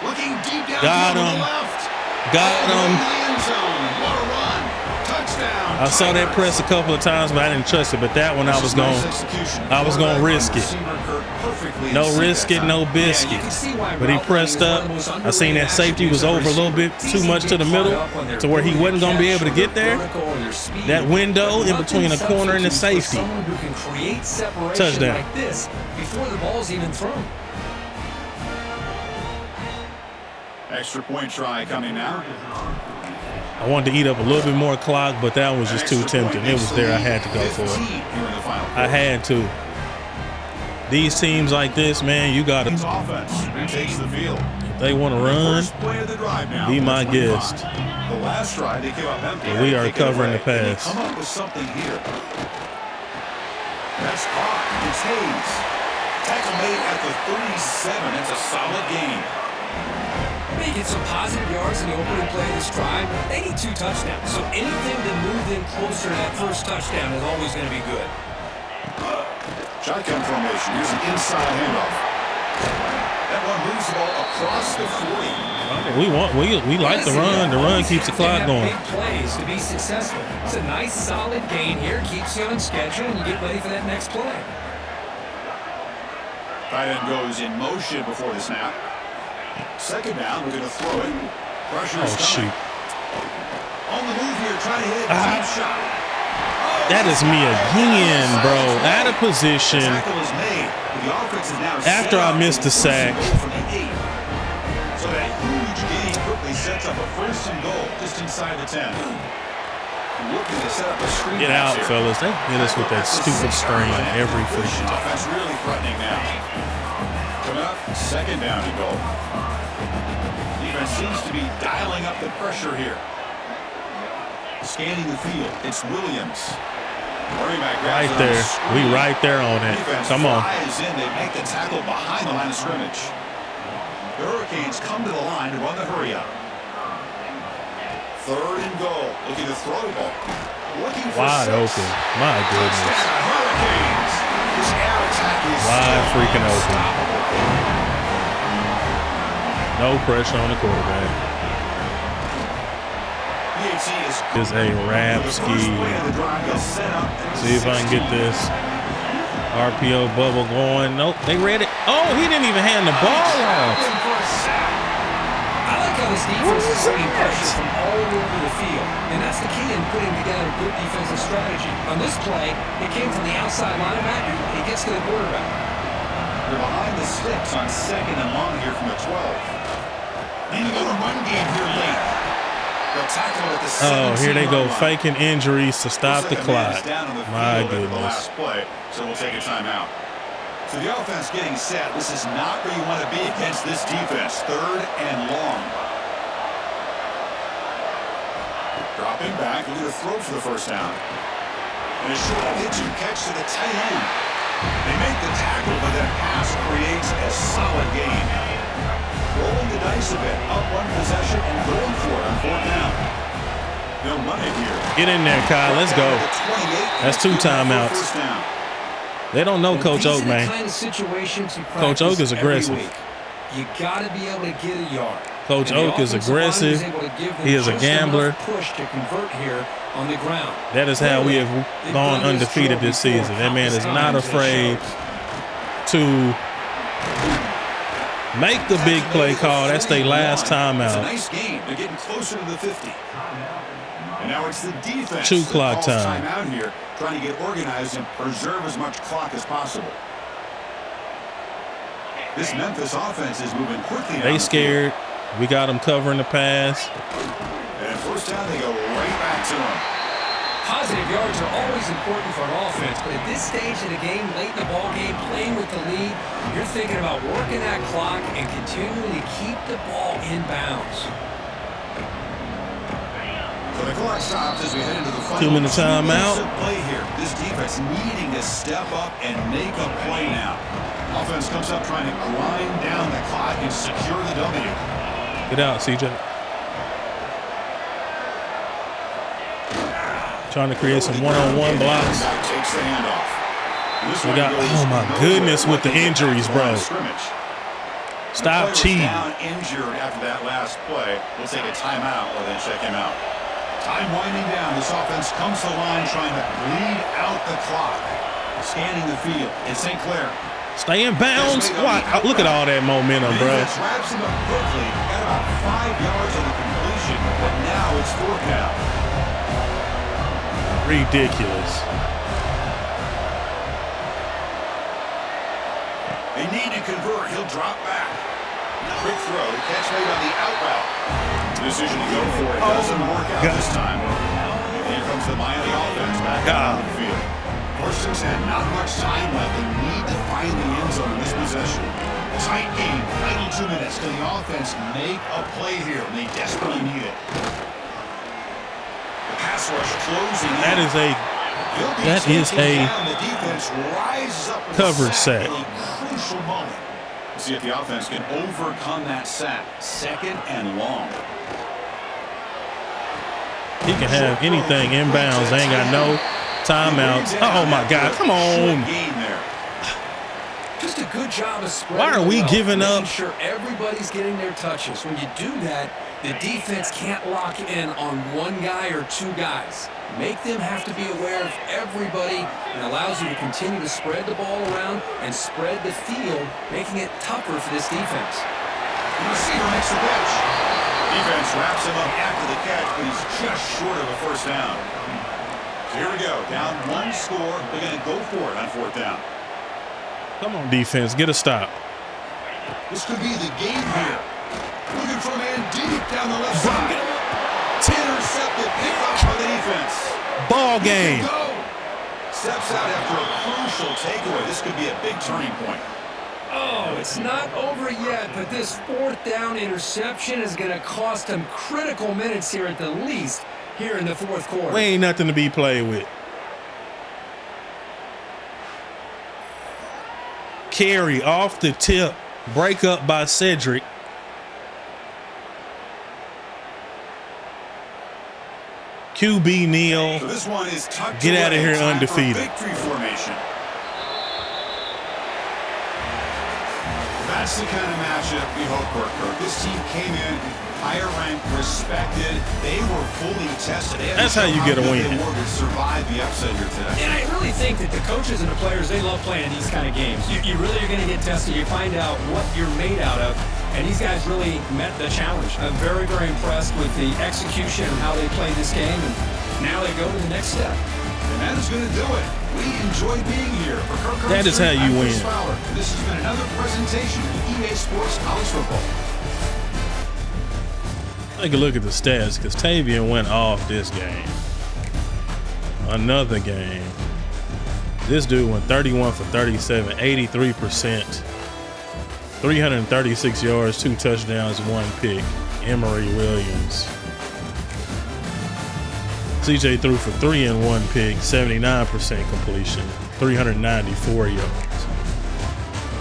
Looking deep down Got to him. the left. Got him. In the end zone. What a run. Touchdown. I saw that press a couple of times, but I didn't trust it. But that one I was going to risk it. No risk it, no biscuit. But he pressed up. I seen that safety was over a little bit too much to the middle to where he wasn't going to be able to get there. That window in between the corner and the safety. Touchdown. Like this before the ball's even thrown. Extra point try coming now. I wanted to eat up a little bit more clock, but that was just too tempting. It was there. I had to go for it. I had to. These teams like this, man, you got to. If they want to run, be my guest. The last drive they came up empty. We are covering the pass. Come up with something here. That's caught. It's Hayes. Tackle made at the 37. It's a solid game. They get some positive yards in the opening play of this drive. They need 2 touchdowns, so anything to move them closer to that first touchdown is always going to be good. Shotgun formation. Here's an inside handoff. That one moves the ball across the 40. We like the run. The run keeps the clock going. Big plays to be successful. It's a nice solid gain here. Keeps you on schedule, and you get ready for that next play. Tight end goes in motion before the snap. Second down, we're going to throw it. Pressure is shoot. On the move here, trying to hit a deep shot. That is me again, bro. Out of position. Tackle is made. The offense is now After I missed the sack. from the 8. So that huge gain quickly sets up a 1st and goal just inside the 10. Looking to set up a screen. Get out, here. fellas. They hit us with that stupid screen every freaking time. Offense really threatening now. Coming up, 2nd down and goal. Defense seems to be dialing up the pressure here. Scanning the field, it's Williams. Right there. We right there on it. Come on. In. They make the tackle behind the line of scrimmage. The Hurricanes come to the line to run the hurry up. 3rd and goal. Looking to throw the ball. Looking for Wide 6. open. My goodness. Touchdown, Hurricanes. This air attack is Wide freaking open. unstoppable. No pressure on the quarterback. Is a rap ski. See if I can get this RPO bubble going. Nope, they read it. Oh, he didn't even hand the ball off. I like how this defense is bringing pressure from all over the field, and that's the key in putting together a good defensive strategy. On this play, it came from the outside linebacker. He gets to the quarterback. They're behind the sticks on 2nd and long here from the 12. And you go to run game here late. Oh, here they go, faking injuries to stop the clock. My goodness. Play, so we'll take a timeout. So the offense getting set. This is not where you want to be against this defense. 3rd and long. Dropping back, looking to throw for the first down. And a short pitch and catch to the tight end. They make the tackle, but that pass creates a solid gain. Rolling the dice a bit, up 1 possession and going for it on 4th down. They'll run it here. Get in there, Kyle. Let's go. That's 2 timeouts. They don't know Coach Oak, man. Kind of situations you Coach Oak is aggressive. You got to be able to get a yard. Coach Oak is aggressive. He is a gambler. Push to convert here on the ground. That is how we have gone undefeated this season. That man is not afraid to make the big play call. That's their last timeout. Nice game. They're getting closer to the 50. And now it's the defense. 2 clock time. Out here, trying to get organized and preserve as much clock as possible. This Memphis offense is moving quickly. They scared. We got them covering the pass. And 1st down, they go right back to them. Positive yards are always important for an offense, but at this stage of the game, late in the ball game, playing with the lead, you're thinking about working that clock and continuing to keep the ball in bounds. So the clock stops as we head into the final 2-minute timeout. Play here. This defense needing to step up and make a play now. Offense comes up trying to grind down the clock and secure the W. Get out, CJ. Trying to create some one-on-one blocks. Takes the handoff. We got, oh my goodness, with the injuries, bro. Stop cheating. Injured after that last play. We'll take a timeout and then check him out. Time winding down. This offense comes to the line trying to bleed out the clock. Scanning the field. It's St. Clair. Stay in bounds. What? Look at all that momentum, bro. Wraps him up quickly. Got about 5 yards on the completion, but now it's 4th down. Ridiculous. They need to convert. He'll drop back. Quick throw. Catch made on the out route. Decision to go for it. Doesn't work out this time. And here comes the Miami offense back out on the field. 1st and 10. Not much time left. They need to find the end zone in this possession. Tight game. Final 2 minutes. Can the offense make a play here? They desperately need it. The pass rush closing in. That is a the defense rises up coverage sack. in a crucial moment. We'll see if the offense can overcome that sack. 2nd and long. He can have anything inbounds. They ain't got no timeouts. Oh my God! Come on. Just a good job of spreading. Why are we giving up? Making sure everybody's getting their touches. When you do that, the defense can't lock in on 1 guy or 2 guys. Make them have to be aware of everybody, and allows you to continue to spread the ball around and spread the field, making it tougher for this defense. The receiver makes the catch. Defense wraps him up after the catch, but he's just short of a 1st down. So here we go. Down 1 score. They're going to go for it on 4th down. Come on, defense. Get a stop. This could be the game here. Looking for a man deep down the left side. Intercepted. Pick up by the defense. Ball game. Steps out after a crucial takeaway. This could be a big turning point. Oh, it's not over yet, but this 4th down interception is going to cost him critical minutes here at the least here in the 4th quarter. We ain't nothing to be played with. Carry off the tip. Break up by Cedric. QB Neal. So this one is get out of here undefeated. Victory formation. That's the kind of matchup we hope for, Kirk. This team came in higher ranked, respected. They were fully tested. That's how you get a win. They were to survive the upset here today. And I really think that the coaches and the players, they love playing these kind of games. You really are going to get tested. You find out what you're made out of. And these guys really met the challenge. I'm very, very impressed with the execution and how they played this game. And now they go to the next step. And that is going to do it. We enjoy being here. For Kirk that is how you win. Fowler. This has been another presentation of EA Sports College Football. Take a look at the stats because Tavian went off this game. Another game. This dude went 31 for 37, 83%, 336 yards, 2 touchdowns, 1 pick. Emory Williams. CJ threw for 3 and 1 pick, 79% completion, 394 yards.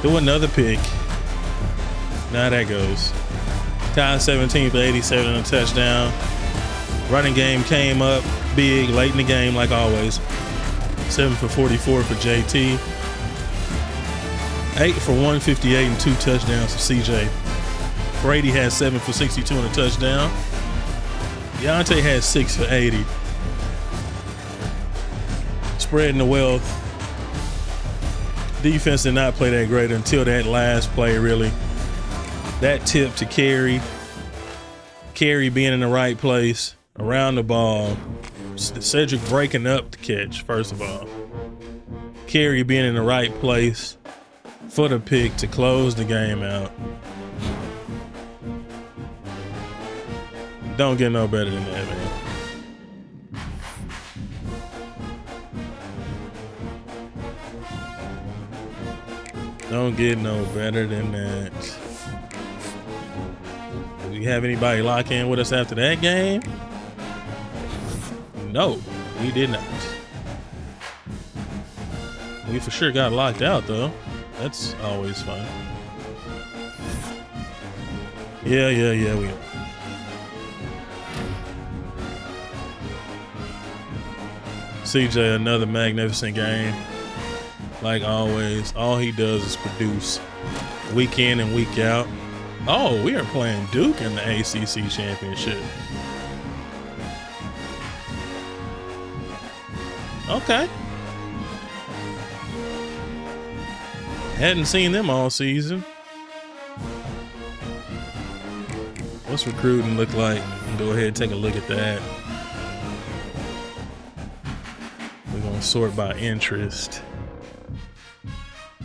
Threw another pick. Now that goes. Ty 17 for 87 and a touchdown. Running game came up big late in the game, like always. 7 for 44 for JT. 8 for 158 and 2 touchdowns for CJ. Brady had 7 for 62 and a touchdown. Deontay had 6 for 80. Spreading the wealth. Defense did not play that great until that last play, really. That tip to Carey. Carey being in the right place, around the ball. Cedric breaking up the catch, first of all. Carey being in the right place for the pick to close the game out. Don't get no better than that, man. Don't get no better than that. Did we have anybody lock in with us after that game? No, we did not. We for sure got locked out, though. That's always fun. Yeah, we. CJ, another magnificent game. Like always, all he does is produce week in and week out. Oh, we are playing Duke in the ACC championship. Okay. Hadn't seen them all season. What's recruiting look like? Go ahead and take a look at that. We're going to sort by interest.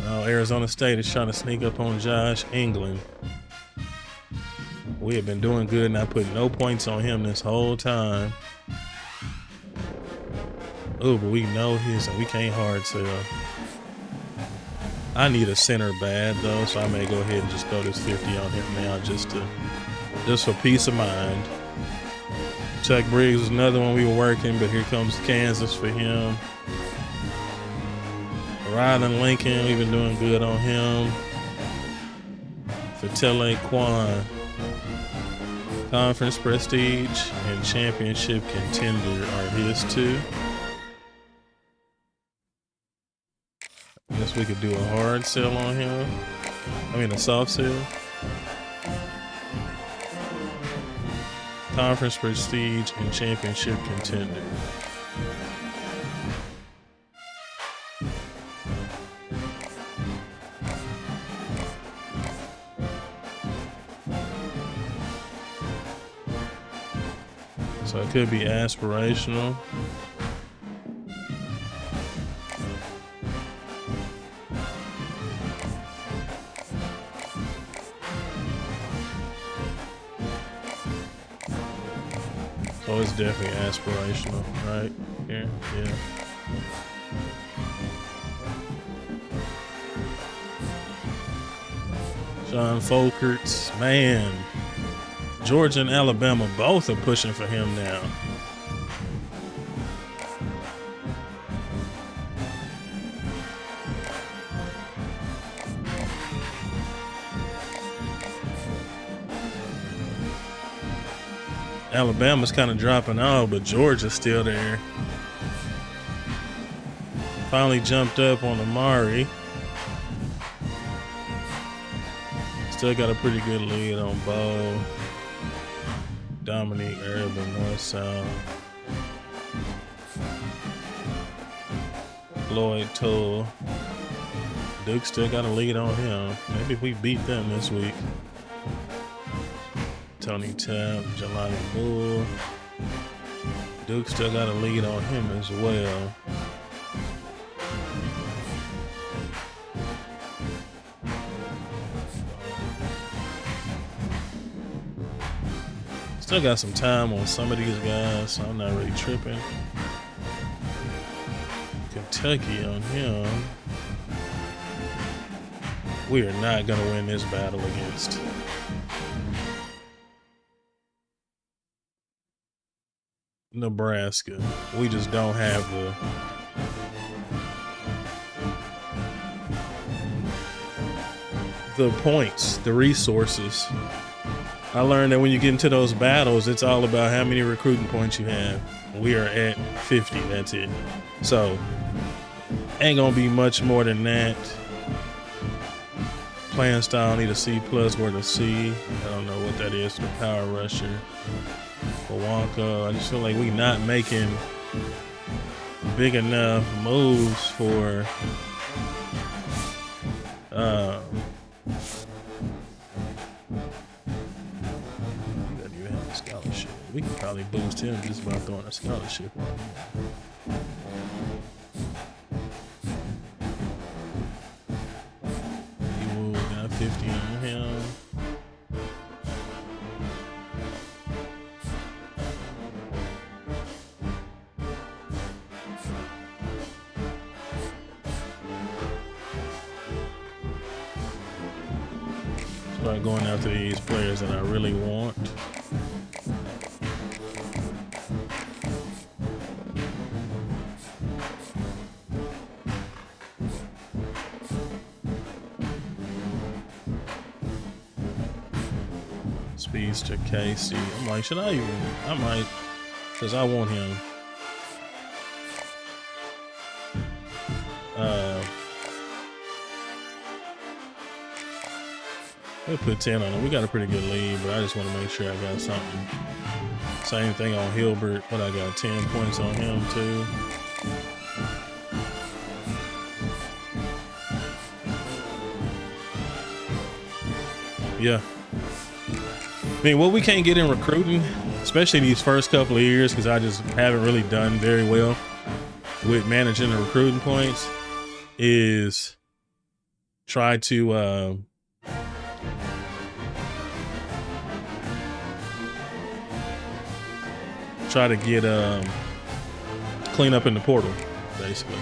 Oh, Arizona State is trying to sneak up on Josh England. We have been doing good, not putting no points on him this whole time. Oh, but we know his, and we can't hard sell. I need a center bad though, so I may go ahead and just throw this 50 on him now, just for peace of mind. Chuck Briggs was another one we were working, but here comes Kansas for him. Rylan Lincoln, we've been doing good on him. Fatele Quan, conference prestige and championship contender are his too. I guess we could do a hard sell on him. I mean a soft sell. Conference prestige and championship contender. So it could be aspirational. So it's definitely aspirational, right? Here, yeah. John Folkerts, man. Georgia and Alabama both are pushing for him now. Alabama's kind of dropping off, but Georgia's still there. Finally jumped up on Amari. Still got a pretty good lead on Bo. Dominique Urban, North South. Floyd Toll. Duke still got a lead on him. Maybe if we beat them this week. Tony Tapp, Jelani Bull. Duke still got a lead on him as well. Still got some time on some of these guys, so I'm not really tripping. Kentucky on him. We are not going to win this battle against Nebraska. We just don't have the points, the resources. I learned that when you get into those battles, it's all about how many recruiting points you have. We are at 50, that's it. So, ain't gonna be much more than that. Playing style, need a C+, worth a C. I don't know what that is for the power rusher. For Wonka, I just feel like we not making big enough moves for scholarship. We can probably boost him just by throwing a scholarship on him. Got 50 on him. Start going after these players that I really want. Speedster Casey. I'm like, should I even? I might, because I want him. We'll put 10 on him. We got a pretty good lead, but I just want to make sure I got something. Same thing on Hilbert, but I got 10 points on him too. Yeah. I mean, what we can't get in recruiting, especially these first couple of years, because I just haven't really done very well with managing the recruiting points, is try to get clean up in the portal, basically.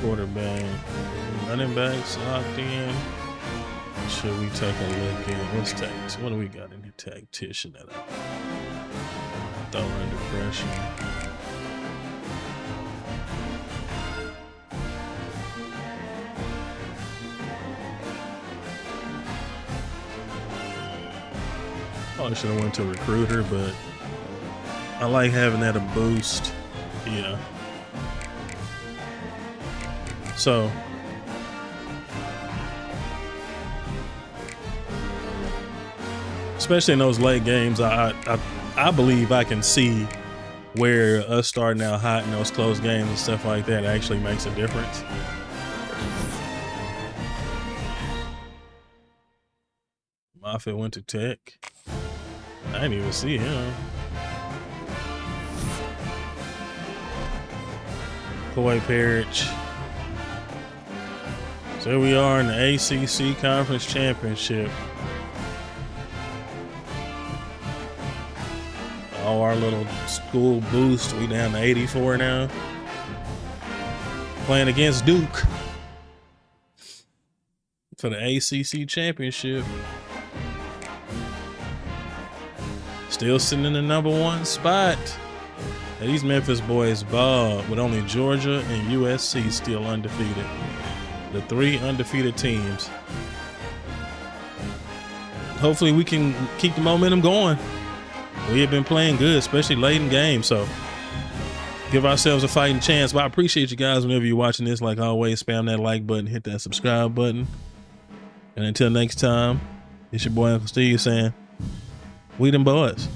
Quarterback, running backs locked in. Should we take a look at what's tax? What do we got in the tactician that I throw under pressure? Probably should have went to recruiter, but I like having that a boost. Yeah. So especially in those late games, I believe I can see where us starting out hot in those close games and stuff like that actually makes a difference. Moffitt went to Tech. I didn't even see him. Coy Parrish. So here we are in the ACC Conference Championship. All our little school boost. We down to 84 now. Playing against Duke for the ACC Championship. Still sitting in the #1 spot. And these Memphis boys ball with only Georgia and USC still undefeated. The 3 undefeated teams. Hopefully we can keep the momentum going. We have been playing good, especially late in games, so give ourselves a fighting chance. But I appreciate you guys whenever you're watching this. Like always, spam that like button, hit that subscribe button. And until next time, it's your boy Uncle Steve saying, we them boys.